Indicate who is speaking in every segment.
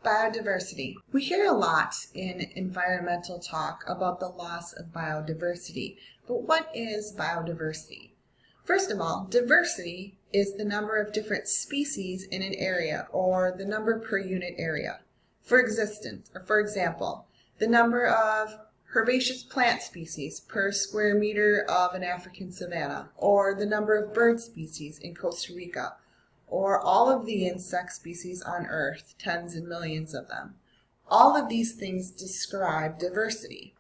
Speaker 1: Biodiversity. We hear a lot in environmental talk about the loss of biodiversity, but what is biodiversity? First of all, diversity is the number of different species in an area or the number per unit area. For example, the number of herbaceous plant species per square meter of an African savanna, or the number of bird species in Costa Rica, or all of the insect species on Earth, tens and millions of them. All of these things describe diversity.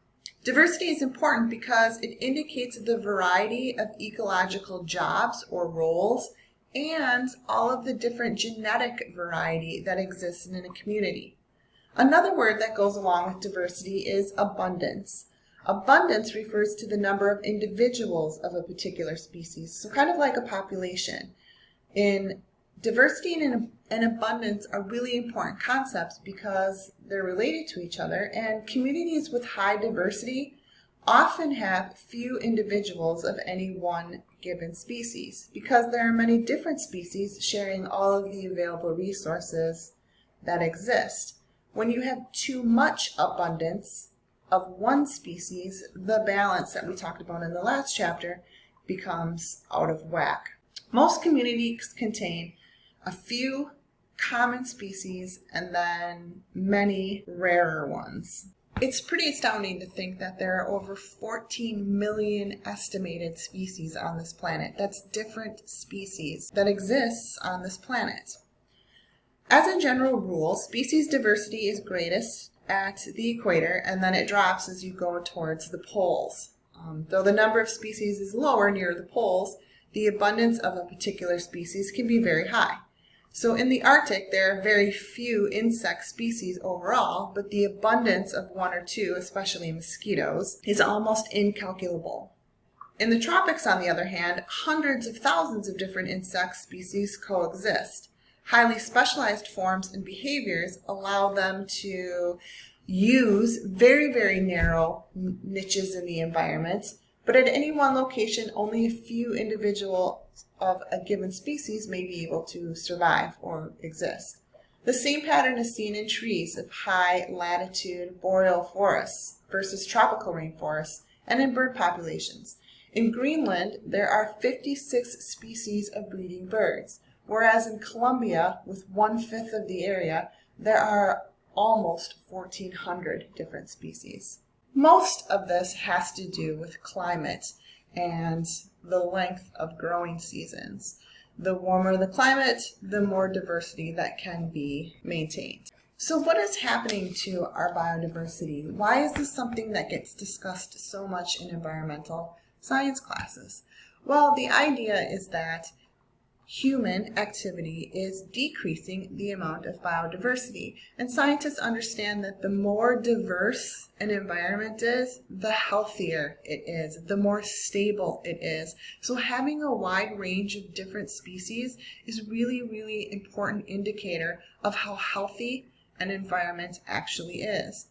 Speaker 1: Diversity is important because it indicates the variety of ecological jobs or roles and all of the different genetic variety that exists in a community. Another word that goes along with diversity is abundance. Abundance refers to the number of individuals of a particular species, so kind of like a population. Diversity and abundance are really important concepts because they're related to each other, and communities with high diversity often have few individuals of any one given species because there are many different species sharing all of the available resources that exist. When you have too much abundance of one species, the balance that we talked about in the last chapter becomes out of whack. Most communities contain a few common species and then many rarer ones. It's pretty astounding to think that there are over 14 million estimated species on this planet. That's different species that exists on this planet. As a general rule, species diversity is greatest at the equator, and then it drops as you go towards the poles. Though the number of species is lower near the poles, the abundance of a particular species can be very high. So in the Arctic, there are very few insect species overall, but the abundance of one or two, especially mosquitoes, is almost incalculable. In the tropics, on the other hand, hundreds of thousands of different insect species coexist. Highly specialized forms and behaviors allow them to use very, very narrow niches in the environment, but at any one location, only a few individuals of a given species may be able to survive or exist. The same pattern is seen in trees of high latitude boreal forests versus tropical rainforests, and in bird populations. In Greenland, there are 56 species of breeding birds, whereas in Colombia, with 1/5 of the area, there are almost 1,400 different species. Most of this has to do with climate and the length of growing seasons. The warmer the climate, the more diversity that can be maintained. So what is happening to our biodiversity? Why is this something that gets discussed so much in environmental science classes? Well, the idea is that human activity is decreasing the amount of biodiversity. And scientists understand that the more diverse an environment is, the healthier it is, the more stable it is. So having a wide range of different species is really, really important indicator of how healthy an environment actually is.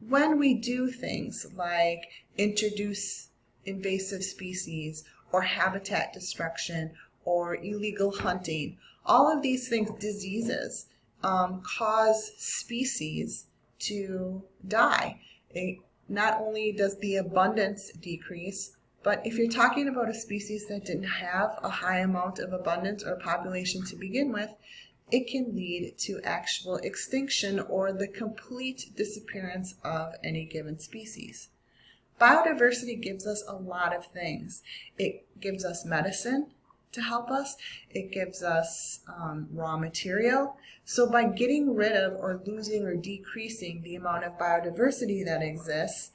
Speaker 1: When we do things like introduce invasive species or habitat destruction or illegal hunting, all of these things, diseases, cause species to die. Not only does the abundance decrease, but if you're talking about a species that didn't have a high amount of abundance or population to begin with, it can lead to actual extinction or the complete disappearance of any given species. Biodiversity gives us a lot of things. It gives us medicine to help us. It gives us raw material. So by getting rid of or losing or decreasing the amount of biodiversity that exists,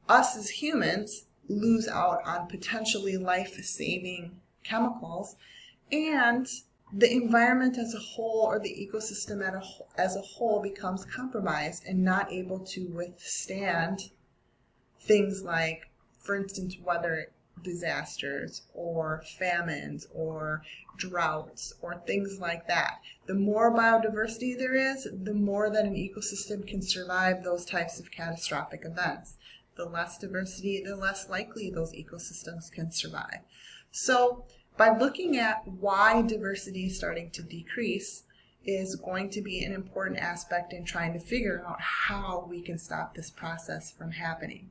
Speaker 1: us as humans lose out on potentially life-saving chemicals, and the environment as a whole or the ecosystem as a whole becomes compromised and not able to withstand things like, for instance, weather disasters or famines or droughts or things like that. The more biodiversity there is, the more that an ecosystem can survive those types of catastrophic events. The less diversity, the less likely those ecosystems can survive. So by looking at why diversity is starting to decrease, is going to be an important aspect in trying to figure out how we can stop this process from happening.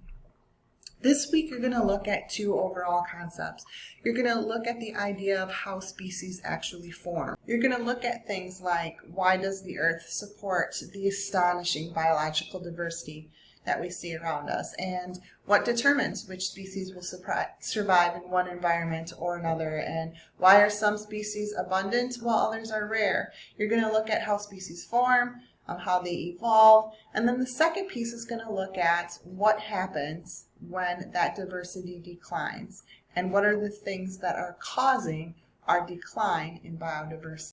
Speaker 1: This week you're going to look at two overall concepts. You're going to look at the idea of how species actually form. You're going to look at things like, why does the Earth support the astonishing biological diversity that we see around us, and what determines which species will survive in one environment or another, and why are some species abundant while others are rare. You're going to look at how species form, how they evolve, and then the second piece is going to look at what happens when that diversity declines, and what are the things that are causing our decline in biodiversity.